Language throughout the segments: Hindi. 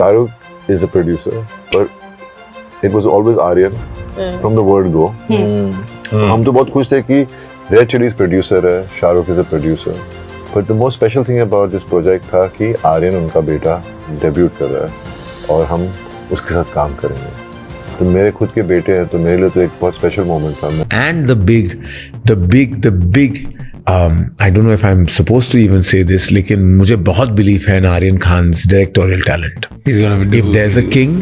Shahrukh is a producer, but it was always Aryan from the word go. हम तो बहुत खुश थे कि Red Chillies producer है, Shahrukh is a producer. But the most special thing about this project था कि Aryan उनका बेटा डेब्यूट कर रहा है और हम उसके साथ काम करेंगे. तो मेरे खुद के बेटे हैं, तो मेरे लिए तो एक बहुत स्पेशल मोमेंट था. And the big I don't know if I'm supposed to even say this, लेकिन मुझे बहुत बिलीफ है in Aryan Khan's directorial talent. He's gonna be If there's a king,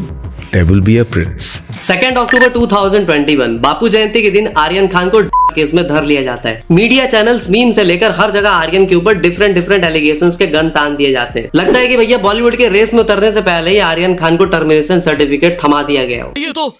there will be a prince. 2 अक्टूबर 2021 बापू जयंती के दिन आर्यन खान को केस में धर लिया जाता है. मीडिया चैनल्स, मीम से लेकर हर जगह आर्यन के ऊपर डिफरेंट एलिगेशंस के गन तान दिए जाते हैं. लगता है कि भैया बॉलीवुड के रेस में उतरने से पहले ही आर्यन खान को टर्मिनेशन सर्टिफिकेट थमा दिया गया हो. ये तो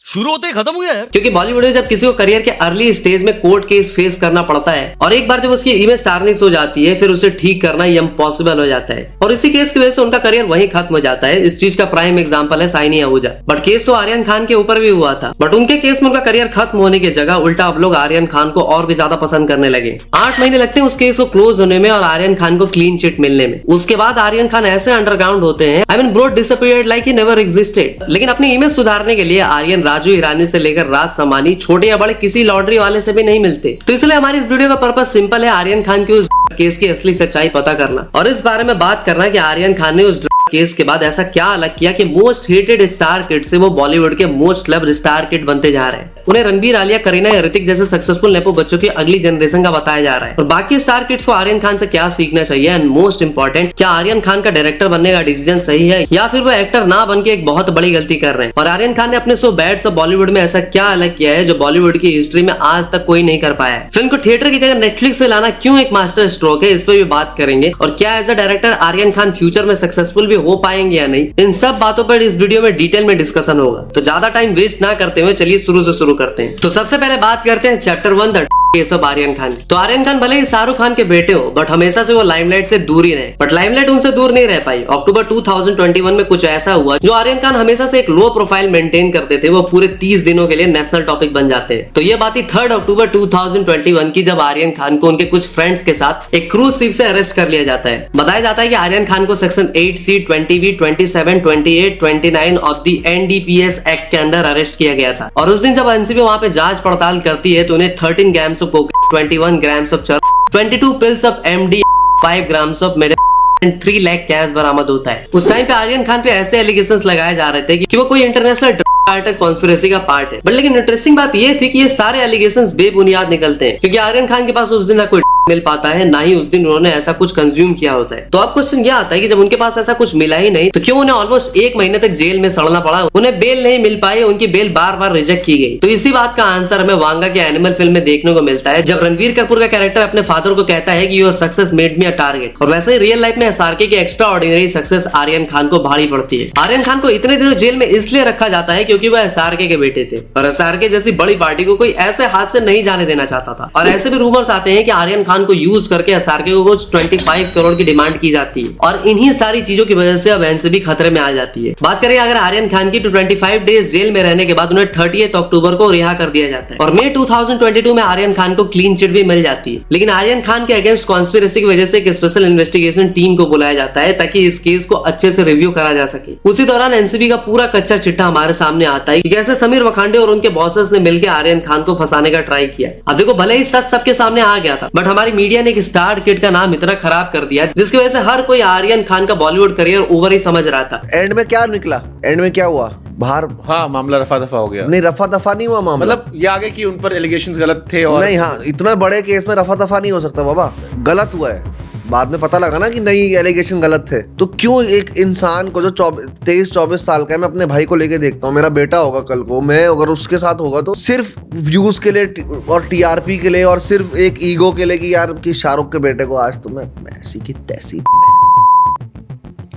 शुरू होते ही खत्म हो गया यार. क्योंकि बॉलीवुड में जब किसी को करियर के अर्ली स्टेज में कोर्ट केस फेस करना पड़ता है और एक बार जब उसकी इमेज टार्निश हो जाती है, फिर उसे ठीक करना इम्पॉसिबल हो जाता है. और इसी केस की वजह से उनका करियर वहीं खत्म हो जाता है. इस चीज का प्राइम एग्जांपल है साइनी आहूजा. बट केस तो आर्यन खान के ऊपर भी हुआ था, बट उनके केस में उनका करियर खत्म होने की जगह उल्टा अब लोग आर्यन खान को और भी ज्यादा पसंद करने लगे. 8 महीने लगते हैं उस केस को क्लोज होने में और आर्यन खान को क्लीन चिट मिलने में. उसके बाद आर्यन खान ऐसे अंडरग्राउंड होते हैं, I mean bro disappeared like he never existed. लेकिन अपनी इमेज सुधारने के लिए आर्यन राजू ईरानी से लेकर राज समानी, छोटे या बड़े किसी लॉन्ड्री वाले से भी नहीं मिलते. तो इसलिए हमारी इस वीडियो का पर्पस सिंपल है, आर्यन खान की उस केस की असली सच्चाई पता करना और इस बारे में बात करना कि आर्यन खान ने उस केस के बाद ऐसा क्या अलग किया कि मोस्ट हेटेड स्टार किड से वो बॉलीवुड के मोस्ट लव्ड स्टार किड बनते जा रहे हैं. उन्हें रणबीर, आलिया, करीना या ऋतिक जैसे सक्सेसफुल नेपो बच्चों की अगली जनरेशन का बताया जा रहा है. और बाकी स्टार किड्स को आर्यन खान से क्या सीखना चाहिए, एंड मोस्ट इंपॉर्टेंट, क्या आर्यन खान का डायरेक्टर बनने का डिसीजन सही है या फिर वो एक्टर ना बन के एक बहुत बड़ी गलती कर रहे हैं. और आर्यन खान ने अपने सो बैड्स ऑफ बॉलीवुड में ऐसा क्या अलग किया है जो बॉलीवुड की हिस्ट्री में आज तक कोई नहीं कर पाया है. फिल्म को थिएटर की जगह नेटफ्लिक्स पे लाना क्यों एक मास्टर स्ट्रोक है, इस पर भी बात करेंगे. और क्या as a director Aryan Khan future में सक्सेसफुल भी हो पाएंगे या नहीं, इन सब बातों पर इस वीडियो में डिटेल में डिस्कशन होगा. तो ज्यादा टाइम वेस्ट ना करते हुए चलिए शुरू से शुरू करते हैं. तो सबसे पहले बात करते हैं chapter 1 the case of Aryan Khan. तो आर्यन खान भले ही शाहरुख खान के बेटे हो, बट हमेशा से वो लाइमलाइट से दूर ही रहे. बट लाइमलाइट उनसे दूर नहीं रह पाई. अक्टूबर 2021 में कुछ ऐसा हुआ जो आर्यन खान हमेशा से एक लो प्रोफाइल मेंटेन करते थे, वो पूरे 30 दिनों के लिए नेशनल टॉपिक बन जाते हैं. तो ये बात थी 3 अक्टूबर 2021 की, जब आर्यन खान को उनके कुछ फ्रेंड्स के साथ एक क्रूज शिप से अरेस्ट कर लिया जाता है. बताया जाता है कि आर्यन खान को section 8C, 20V, 27, 28, 29 of the NDPS act के अंदर अरेस्ट किया गया था. और उस दिन जब एनसीबी वहां पे जांच पड़ताल करती है तो उन्हें 13 grams of cocaine, 21 grams of चरस, 22 pills of MD, 5 grams of 3 lakh cash बरामद होता है. उस टाइम पे आर्यन खान पे ऐसे एलिगेशंस लगाए जा रहे थे कि वो कोई इंटरनेशनल कॉन्स्पिरेसी का पार्ट है. बट लेकिन इंटरेस्टिंग बात ये थी कि ये सारे एलिगेशंस बेबुनियाद निकलते हैं, क्योंकि आर्यन खान के पास उस दिन ना कोई मिल पाता है, ना ही उस दिन उन्होंने ऐसा कुछ कंज्यूम किया होता है. तो अब क्वेश्चन ये आता है कि जब उनके पास ऐसा कुछ मिला ही नहीं, तो क्यों उन्हें ऑलमोस्ट 1 महीने तक जेल में सड़ना पड़ा. उन्हें बेल नहीं मिल पाई, उनकी बेल बार बार रिजेक्ट की गई. तो इसी बात का आंसर हमें वांगा के एनिमल फिल्म में देखने को मिलता है, जब रणवीर कपूर का कैरेक्टर अपने फादर को कहता है कि your success made me a target. और वैसे ही रियल लाइफ में एसआरके की extraordinary success Aryan Khan को भारी पड़ती है. आर्यन खान को इतने दिनों जेल में इसलिए रखा जाता है क्योंकि वह एसआरके के बेटे थे और एसआरके जैसी बड़ी पार्टी को कोई ऐसे हाथ से नहीं जाने देना चाहता था. और ऐसे भी रूमर्स आते हैं कि आर्यन खान को यूज करके एसआरके को कुछ 25 करोड़ की डिमांड की जाती है. और इन्हीं सारी चीजों की वजह से अब एनसीबी खतरे में आ जाती है. बात करें अगर आर्यन खान की, तो 25 डेज जेल में रहने के बाद उन्हें 30 अक्टूबर को रिहा कर दिया जाता है. और मई 2022 में आर्यन खान को क्लीन चिट भी मिल जाती है. लेकिन आर्यन खान के अगेंस्ट कॉन्स्पिरेसी की वजह से एक स्पेशल इन्वेस्टिगेशन टीम को बुलाया जाता है ताकि इस केस को अच्छे से रिव्यू करा जा सके. उसी दौरान एनसीबी का पूरा कच्चा चिट्ठा हमारे सामने आता है कि कैसे समीर वखांडे और उनके बॉसेस ने मिलकर आर्यन खान को फंसाने का ट्राई किया. अब देखो, भले ही सच सबके सामने आ गया था, बट हमारी मीडिया ने एक स्टार किड का नाम इतना खराब कर दिया जिसकी वजह से हर कोई आर्यन खान का बॉलीवुड करियर ओवर ही समझ रहा था. एंड में क्या निकला? एंड में क्या हुआ? बाहर मामला रफा दफा हो गया. नहीं, रफा दफा नहीं हुआ मामला. मतलब ये आगे कि उन पर एलिगेशंस गलत थे और नहीं, हाँ, इतना बड़े केस में रफा दफा नहीं हो सकता बाबा. गलत हुआ है. बाद में पता लगा ना कि नहीं, एलिगेशन गलत थे. तो क्यों एक इंसान को जो 23-24 साल का है, मैं अपने भाई को लेके देखता हूँ, मेरा बेटा होगा कल को, मैं अगर उसके साथ होगा तो सिर्फ व्यूज के लिए और टीआरपी के लिए और सिर्फ एक ईगो के लिए कि यार कि शाहरुख के बेटे को आज तो मैं ऐसी की तैसी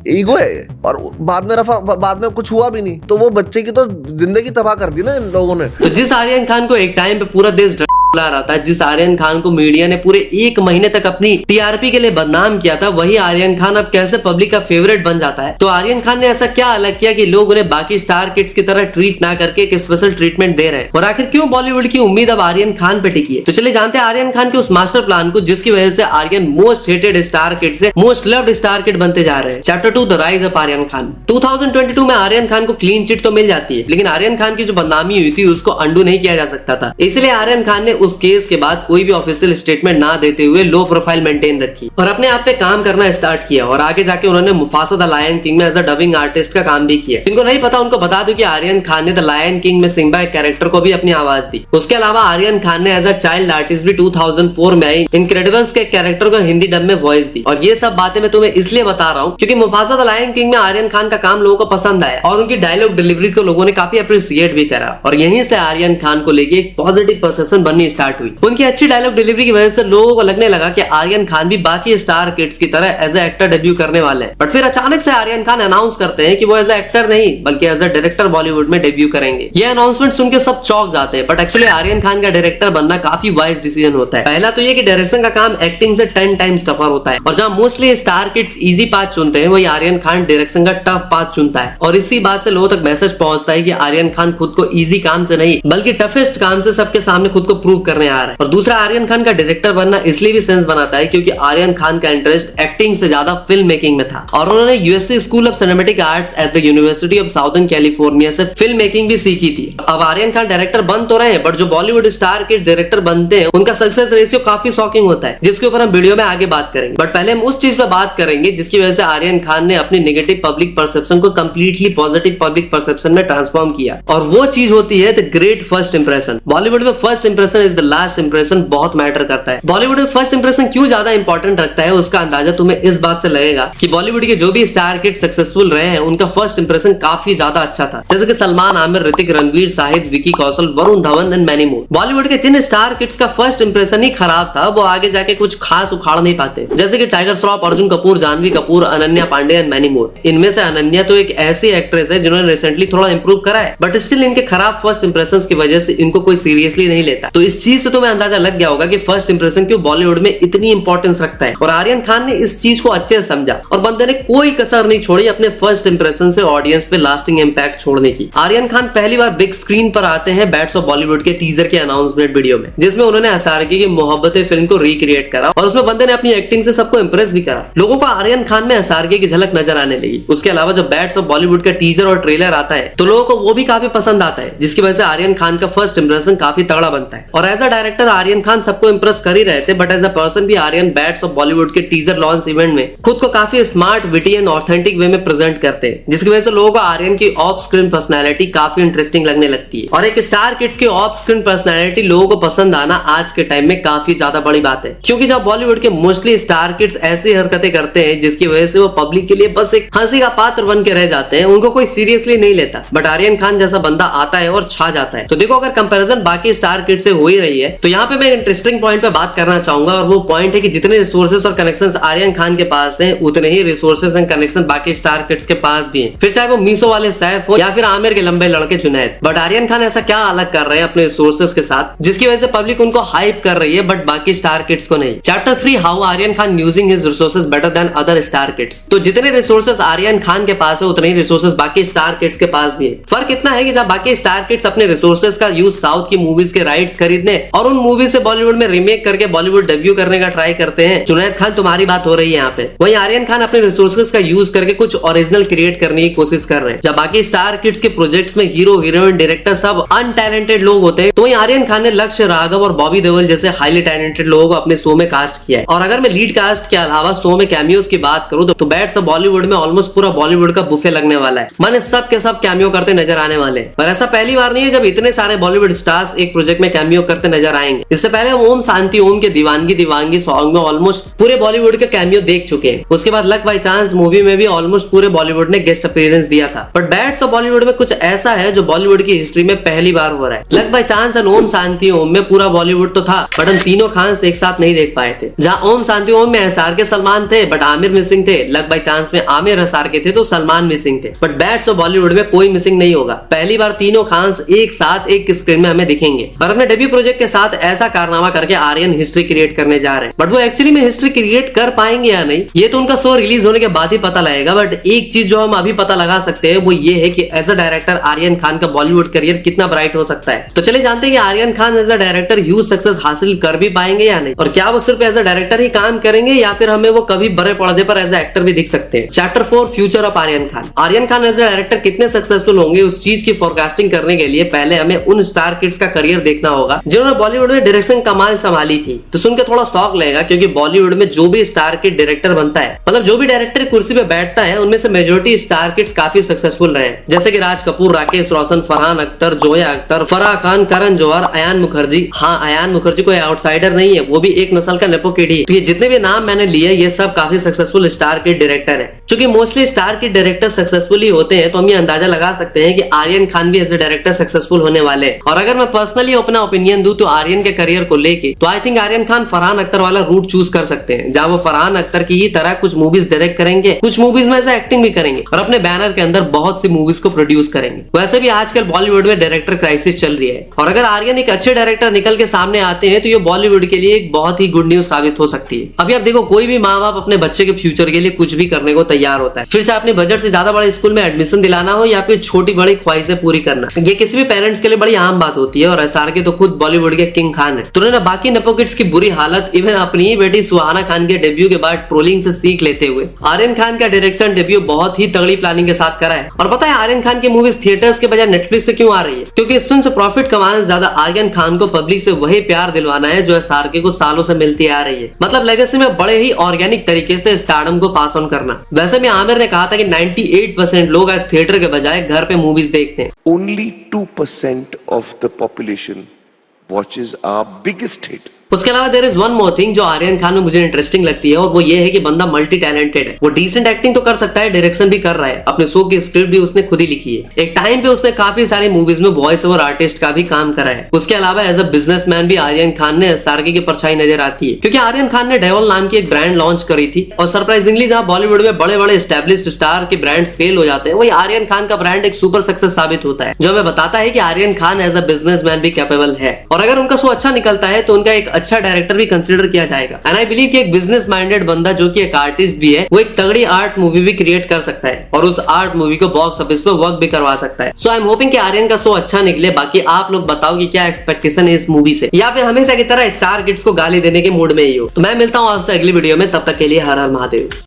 ईगो है. और बाद में कुछ हुआ भी नहीं, तो वो बच्चे की तो जिंदगी तबाह कर दी ना इन लोगों ने. तो जिस आर्यन खान को एक टाइम पे पूरा देश बुला रहा था, जिस आर्यन खान को मीडिया ने पूरे 1 महीने तक अपनी टीआरपी के लिए बदनाम किया था, वही आर्यन खान अब कैसे पब्लिक का फेवरेट बन जाता है। तो आर्यन खान ने ऐसा क्या अलग किया कि लोग उन्हें बाकी स्टार किड्स की तरह ट्रीट ना करके एक स्पेशल ट्रीटमेंट दे रहे हैं, और आखिर क्यों बॉलीवुड की उम्मीद अब आर्यन खान पे टिकी है। तो चलिए जानते हैं आर्यन खान के उस मास्टर प्लान को, जिसकी वजह से Aryan most hated star kid से मोस्ट लव्ड स्टार किड बनते जा रहे हैं। Chapter 2 the rise of Aryan Khan. 2022 में आर्यन खान को क्लीन चिट तो मिल जाती है, लेकिन आर्यन खान की जो बदनामी हुई थी उसको अंडू नहीं किया जा सकता था। इसलिए आर्यन खान ने उस केस के बाद कोई भी ऑफिशियल स्टेटमेंट ना देते हुए लो प्रोफाइल मेंटेन रखी और अपने आप पे काम करना स्टार्ट किया, और आगे जाके उन्होंने मुफासा द लायन किंग में एज अ डबिंग आर्टिस्ट का काम भी किया। जिनको नहीं पता उनको बता दूं कि आर्यन खान ने द लायन किंग में सिम्बा एक कैरेक्टर को भी अपनी आवाज दी। उसके अलावा आर्यन खान ने एज अ चाइल्ड आर्टिस्ट भी 2004 में आई इनक्रेडिबल्स के कैरेक्टर को हिंदी डब में वॉइस दी। और ये सब बातें मैं तुम्हें इसलिए बता रहा हूँ क्योंकि मुफासा द लायन किंग में आर्यन खान का काम लोगों को पसंद आया और उनकी डायलॉग डिलीवरी को लोगों ने काफी अप्रिशिएट भी करा, और यहीं से आर्यन खान को लेके एक पॉजिटिव परसेप्शन बननी स्टार्ट हुई। उनकी अच्छी डायलॉग डिलीवरी की वजह से लोगों को लगने लगा कि आर्यन खान भी बाकी स्टार किड्स की तरह एज ए एक्टर डेब्यू करने वाले हैं। बट फिर अचानक से आर्यन खान अनाउंस करते हैं कि वो एज ए एक्टर नहीं बल्कि एज ए डायरेक्टर बॉलीवुड में डेब्यू करेंगे। ये अनाउंसमेंट सुन के सब चौंक जाते हैं, बट एक्चुअली आर्यन खान का डायरेक्टर बनना काफी वाइज डिसीजन होता है। पहला तो ये कि डायरेक्शन का काम एक्टिंग से 10 टाइम्स टफर होता है, और जहां mostly star kids easy path चुनते हैं वही आर्यन खान डायरेक्शन का टफ पाथ चुनता है। और इसी बात से लोगों तक मैसेज पहुंचता है कि आर्यन खान खुद को इजी काम से नहीं बल्कि टफेस्ट काम से सबके सामने खुद को प्रूव करने आ रहा है। और दूसरा, आर्यन खान का डायरेक्टर बनना इसलिए भी सेंस बनाता है क्योंकि आर्यन खान का इंटरेस्ट एक्टिंग से ज्यादा फिल्म मेकिंग में था, और उन्होंने USC school of cinematic arts at the university of southern California से फिल्म मेकिंग भी सीखी थी। अब आर्यन खान डायरेक्टर बन तो रहे हैं, बट जो बॉलीवुड स्टार के डायरेक्टर बनते हैं उनका सक्सेस रेशियो काफी शॉकिंग होता है, जिसके ऊपर हम वीडियो में आगे बात करेंगे। बट पहले हम उस चीज पे बात करेंगे जिसकी वजह से आर्यन खान ने अपनी नेगेटिव पब्लिक परसेप्शन को कंप्लीटली पॉजिटिव पब्लिक परसेप्शन में ट्रांसफॉर्म किया, और वो चीज होती है the great first impression. Bollywood में first impression is the last impression बहुत मैटर करता है। बॉलीवुड में फर्स्ट इंप्रेशन क्यों ज्यादा इंपॉर्टेंट रखता है उसका अंदाजा तुम्हें इस बात से लगेगा कि बॉलीवुड के जो भी स्टार किड सक्सेसफुल रहे हैं उनका फर्स्ट इंप्रेशन काफी ज्यादा अच्छा था, जैसे कि Salman, Aamir, Hrithik, Ranveer, Shahid, Vicky Kaushal, Varun Dhawan and many more. Bollywood के जिन स्टार किड्स का फर्स्ट इंप्रेशन ही खराब था वो आगे जाके कुछ खास उखाड़ नहीं पाते, जैसे कि Tiger Shroff, Arjun Kapoor, Janhvi Kapoor, Ananya Pandey and many more. इनमें से अनन्या तो एक ऐसी एक्ट्रेस है जिन्होंने रिसेंटली थोड़ा इंप्रूव करा है, बट स्टिल इनके खराब फर्स्ट इंप्रेशंस की वजह से इनको कोई सीरियसली नहीं लेता। तो इस चीज से तुम्हें अंदाजा लग गया होगा कि फर्स्ट इंप्रेशन क्यों बॉलीवुड में इतनी इंपॉर्टेंस रखता है। और आर्यन खान ने इस चीज को अच्छे से समझा और बंदे ने कोई कसर नहीं छोड़ी अपने फर्स्ट इंप्रेशन से ऑडियंस पे लास्टिंग इंपैक्ट छोड़ने की। आर्यन खान पहली बार बिग स्क्रीन पर आते हैं बैट्स ऑफ बॉलीवुड के टीजर के अनाउंसमेंट वीडियो में, जिसमें उन्होंने एसआरके की मोहब्बतें फिल्म को रिक्रिएट करा, और उसमें बंदे ने अपनी एक्टिंग से सबको इंप्रेस भी करा। लोगों को आर्यन खान में एसआरके की झलक नजर आने लगी। उसके अलावा जब बैट्स ऑफ बॉलीवुड का टीजर और ट्रेलर आता है तो लोगों को वो भी काफी पसंद आता है, जिसकी वजह से आर्यन खान का फर्स्ट इंप्रेशन काफी तगड़ा बनता है। और as a director Aryan Khan सबको इंप्रेस कर ही रहे थे, बट एज अ पर्सन भी आर्यन बैट्स ऑफ बॉलीवुड के टीजर लॉन्च इवेंट में खुद को काफी smart, witty and authentic way में प्रेजेंट करते हैं, जिसकी वजह से लोगों को आर्यन की ऑफ स्क्रीन पर्सनैलिटी काफी इंटरेस्टिंग लगने लगती है। और एक स्टार किड्स की ऑफ स्क्रीन पर्सनैलिटी लोगों को पसंद आना आज के टाइम में काफी ज्यादा बड़ी बात है, क्योंकि जब बॉलीवुड के मोस्टली स्टार किड्स ऐसी हरकतें करते हैं जिसकी वजह से वो पब्लिक के लिए बस एक हंसी का पात्र बन के रह जाते हैं, उनको कोई सीरियसली नहीं लेता। बट आर्यन खान जैसा बंदा आता है और छा जाता है। तो देखो, अगर कंपैरिजन बाकी स्टार किड से हो ही रही है तो यहाँ पे मैं इंटरेस्टिंग पॉइंट पे बात करना चाहूंगा, और वो पॉइंट है कि जितने रिसोर्सेस और कनेक्शंस आर्यन खान के पास हैं उतने ही रिसोर्सेस एंड कनेक्शन बाकी स्टार किड्स के पास भी हैं, फिर चाहे वो मीशो वाले सैफ हो या फिर आमिर के लंबे लड़के जुनैद। बट आर्यन खान ऐसा क्या अलग कर रहे हैं अपने रिसोर्सेस के साथ जिसकी वजह से पब्लिक उनको हाइप कर रही है बट बाकी स्टार किड्स को नहीं। Chapter 3 how Aryan Khan using his resources better than other star kids. तो जितने रिसोर्सेस आर्यन खान के पास है उतने ही रिसोर्सेस बाकी स्टार किड्स के पास भी है। फर्क इतना है कि जब बाकी स्टार किड्स अपने रिसोर्सेस का यूज साउथ की मूवीज के राइट्स खरीदने और उन मूवी से बॉलीवुड में रीमेक करके बॉलीवुड डेब्यू करने का ट्राई करते हैं, जुनैद खान तुम्हारी बात हो रही है यहाँ पे, वहीं आर्यन खान अपने रिसोर्सेस का यूज करके कुछ ओरिजिनल क्रिएट करने की कोशिश कर रहे हैं। जब बाकी स्टार किड्स के प्रोजेक्ट्स में हीरो, हीरोइन, डायरेक्टर सब अनटैलेंटेड लोग होते हैं, तो वहीं आर्यन खान ने लक्ष्य, राघव और बॉबी देओल जैसे हाईली टैलेंटेड लोगों को अपने शो में कास्ट किया है। और अगर मैं लीड कास्ट के अलावा शो में कैमियोज की बात करूं तो बैट्स ऑफ बॉलीवुड में ऑलमोस्ट पूरा बॉलीवुड का बुफे लगने वाला है, माने सब के सब कैमियो करते नजर आने वाले हैं। पर ऐसा पहली बार नहीं है जब इतने सारे बॉलीवुड स्टार्स एक प्रोजेक्ट में कैमियो करते नजर आएंगे। इससे पहले हम ओम शांति ओम के दीवानगी दीवानगी सॉन्ग में ऑलमोस्ट पूरे बॉलीवुड के कैमियो देख चुके हैं। उसके बाद लक बाय चांस मूवी में भी ऑलमोस्ट पूरे बॉलीवुड ने गेस्ट अपीयरेंस दिया था। बट बैट्स ऑफ बॉलीवुड में कुछ ऐसा है जो बॉलीवुड की हिस्ट्री में पहली बार हो रहा है। Luck by chance and Om Shanti Om में पूरा बॉलीवुड तो था, बट हम तीनों खान्स एक साथ नहीं देख पाए थे। जहां ओम शांति ओम में एसआरके सलमान थे बट आमिर मिसिंग थे, लक बाय चांस में आमिर एसआरके थे तो सलमान मिसिंग थे। बट बैट्स बॉलीवुड में कोई मिसिंग नहीं होगा। पहली बार तीनों खान्स एक साथ एक स्क्रीन में हमें दिखेंगे। और अपने डेब्यू प्रोजेक्ट के साथ ऐसा कारनामा करके आर्यन हिस्ट्री क्रिएट करने जा रहे हैं, बट वो एक्चुअली में हिस्ट्री क्रिएट कर पाएंगे या नहीं ये तो उनका शो रिलीज होने के बाद ही पता लगेगा। बट एक चीज जो हम अभी पता लगा सकते हैं वो ये है कि as a director Aryan Khan का बॉलीवुड करियर कितना ब्राइट हो सकता है। तो चले जानते हैं कि Aryan Khan as a director huge success हासिल कर भी पाएंगे या नहीं, और क्या वो सिर्फ एज अ डायरेक्टर ही काम करेंगे या फिर हमें वो कभी बड़े पर्दे पर एज अ एक्टर भी दिख सकते हैं। Chapter 4 future of Aryan Khan. Aryan Khan as a director कितने सक्सेसफुल होंगे उस चीज की फोरकास्टिंग करने के लिए पहले हमें उन स्टार किड्स का करियर देखना होगा जिन्होंने बॉलीवुड में डायरेक्शन कमाल संभाली थी। तो सुनकर थोड़ा शौक लगेगा क्योंकि बॉलीवुड में जो भी स्टार किड डायरेक्टर बनता है, मतलब जो भी डायरेक्टर कुर्सी पे बैठता है, उनमें से मेजोरिटी स्टार किड्स काफी सक्सेसफुल रहे हैं, जैसे कि राज कपूर, राकेश रोशन, फरहान अख्तर, जोया अख्तर, फराह खान, करण जौहर, अयान मुखर्जी। हाँ, अयान मुखर्जी कोई आउटसाइडर नहीं है, वो भी एक नस्ल का नेपो किड ही। तो ये जितने भी नाम मैंने लिए ये सब काफी सक्सेसफुल स्टार किड डायरेक्टर है। क्योंकि mostly star kid director successful ही होते हैं तो हम ये अंदाजा लगा सकते हैं कि आर्यन खान भी एज ए डायरेक्टर सक्सेसफुल होने वाले हैं। और अगर मैं पर्सनली अपना ओपिनियन दूं तो आर्यन के करियर को लेके तो आई थिंक आर्यन खान फरहान अख्तर वाला रूट चूज कर सकते हैं, जहां वो फरहान अख्तर की ही तरह कुछ मूवीज डायरेक्ट करेंगे, कुछ मूवीज में ऐसा एक्टिंग भी करेंगे और अपने बैनर के अंदर बहुत सी मूवीज को प्रोड्यूस करेंगे। वैसे भी आजकल बॉलीवुड में डायरेक्टर क्राइसिस चल रही है और अगर आर्यन एक अच्छे डायरेक्टर निकल के सामने आते हैं तो ये बॉलीवुड के लिए एक बहुत ही गुड न्यूज साबित हो सकती है। अब यार देखो, कोई भी माँ बाप अपने बच्चे के फ्यूचर के लिए कुछ भी करने को तैयार होता है, फिर चाहे अपने बजट से ज्यादा बड़े स्कूल में एडमिशन दिलाना हो या फिर छोटी बड़ी ख्वाहिशें पूरी करना, ये किसी भी पेरेंट्स के लिए बड़ी आम बात होती है। और एसआर के तो खुद बॉलीवुड के किंग खान है, तो उन्होंने बाकी नेपो किड्स की बुरी हालत इवन अपनी ही बेटी सुहाना खान के डेब्यू के बाद ट्रोलिंग से सीख लेते हुए आर्यन खान का डायरेक्शन डेब्यू बहुत ही तगड़ी प्लानिंग के साथ करा है। और पता है आर्यन खान की मूवीज थिएटर्स के बजाय नेटफ्लिक्स से क्यों आ रही है? क्योंकि इस फिल्म से प्रॉफिट कमाने से ज्यादा आर्यन खान को पब्लिक से वही प्यार दिलवाना है जो एसआर के को सालों से मिलती आ रही है, मतलब लेगेसी में बड़े ही ऑर्गेनिक तरीके से स्टारडम को पास ऑन करना। वैसे भी आमिर ने कहा था कि 98% लोग आज थिएटर के बजाय घर पे मूवीज देखते हैं। Only 2% of the population watches our biggest hit. उसके अलावा there is one more thing जो आर्यन खान में मुझे इंटरेस्टिंग लगती है और वो ये है कि बंदा मल्टी टैलेंटेड है। वो डिसेंट एक्टिंग तो कर सकता है, डायरेक्शन भी कर रहा है, अपने शो की स्क्रिप्ट भी उसने खुद ही लिखी है। एक टाइम पे उसने काफी सारी मूवीज में वॉइस ओवर आर्टिस्ट का भी काम करा है। उसके अलावा एज अ बिजनेसमैन भी आर्यन खान ने एसआरके की परछाई नजर आती है, क्योंकि आर्यन खान ने डेवल नाम की एक ब्रांड लॉन्च करी थी और सरप्राइजिंगली जहां बॉलीवुड में बड़े बड़े एस्टेब्लिश्ड स्टार के ब्रांड्स फेल हो जाते हैं, वही आर्यन खान का ब्रांड एक सुपर सक्सेस साबित होता है, जो हमें बताता है कि Aryan Khan as a businessman भी कैपेबल है। और अगर उनका शो अच्छा निकलता है तो उनका एक अच्छा डायरेक्टर भी कंसीडर किया जाएगा। एंड आई बिलीव कि एक बिजनेस माइंडेड बंदा जो कि एक आर्टिस्ट भी है, वो एक तगड़ी आर्ट मूवी भी क्रिएट कर सकता है और उस आर्ट मूवी को बॉक्स ऑफिस पे वर्क भी करवा सकता है। सो आई एम होपिंग कि आर्यन का शो अच्छा निकले। बाकी आप लोग बताओ कि क्या एक्सपेक्टेशन है इस मूवी से, या फिर हमेशा की तरह स्टार किड्स को गाली देने के मूड में ही हो। तो मैं मिलता हूँ आपसे अगली वीडियो में, तब तक के लिए हर हर महादेव।